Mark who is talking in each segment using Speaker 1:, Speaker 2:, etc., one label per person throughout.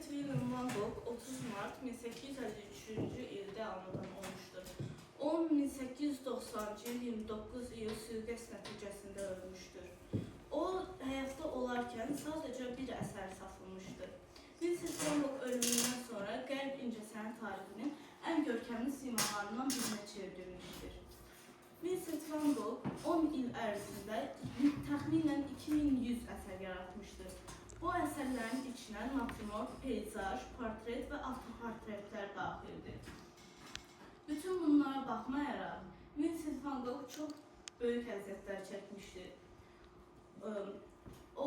Speaker 1: Vincent William van Gogh 30 Mart 1853 ildə anadan olmuşdur. O 1890-cı il 29 iyul sui-qəsd nəticəsində ölmüşdür. O həyatda olarkən sadəcə bir əsər saxlamışdır. Vincent van Gogh ölümündən sonra Qərb incəsənət tarixinin ən görkəmli simalarından birinə çevrilmişdir. Vincent van Gogh 10 il ərzində təxminən 2100 əsər yaratmışdır. Bu əsərlərin içinə natürmort, peyzaj, portret və avtoportretlər daxildir. Bütün bunlara baxmayaraq, Vincent van Gogh çox böyük əziyyətlər çəkmişdir. O,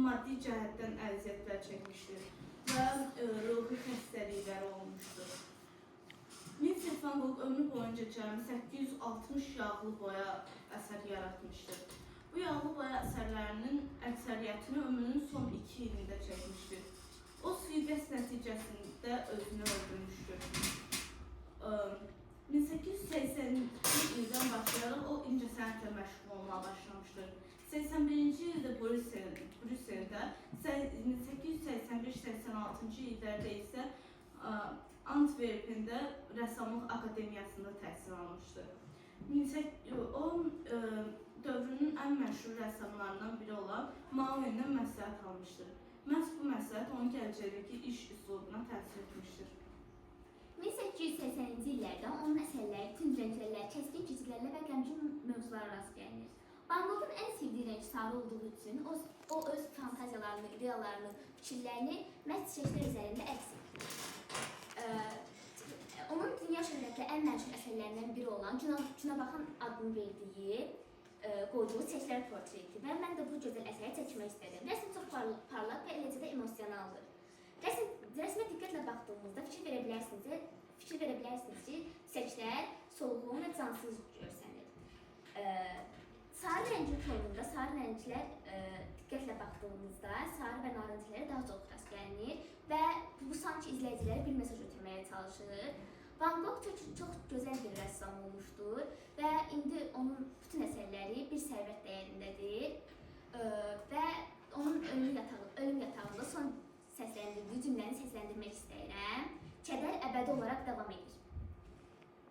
Speaker 1: maddi cəhətdən əziyyətlər çəkmişdir və ruhi xəstəlikləri olmuşdur. Vincent van Gogh ömrü boyunca cəmi 860 yağlı boya əsər yaratmışdır. Bu yağlı boya əsərlərinin əksəriyyətini ömrünün son 2 ilində çəkmişdir. O sui-qəsd nəticəsində özünü öldürmüşdür. 1882 ildən başlayaraq o incəsənətlə məşğul olmağa başlamışdır. 81-ci ildə Brüsseldə, 1885-86-cı illərdə isə Antwerpində rəssamlıq akademiyasında təhsil almışdır. O, dövrünün ən məşhur rəssamlarından biri olan Mauvendən məsləhət almışdır. Məhz bu məsləhət onun gələcəkdəki iş üslubuna təsir etmişdir.
Speaker 2: 1880-ci illərdə onun əsərləri tünd rənglərlə, kəskin cizgilərlə və qəmgin mövzulara rast gəlinir. Van Gogh'un ən sevdiyi rəng sarı olduğu üçün o öz fantaziyalarını, ideyalarını, fikirlərini məhz çiçəklər üzərində əks etdirir. Onun dünya şöhrətli ən məşhur əsərlərindən biri olan Günəbaxan adını verdiyi qoyduğu çiçəklər portreti və mən də bu gözəl əsəri çəkmək istədim. Rəsm çox parlaq və eləcə də emosionaldır. Rəsmə diqqətlə baxdığımızda fikir verə bilərsiniz ki, çiçəklər solğun və cansız görsənir. Sarı rəngin tonunda sarı rənglər diqqətlə baxdığımızda sarı və narıncılara daha çox rast gəlinir və bu sanki izləyicilərə bir mesaj ötürməyə çalışır. Van Gogh çox gözəl bir rəssam olmuşdur və indi onun bütün əsərləri bir sərvət dəyərindədir.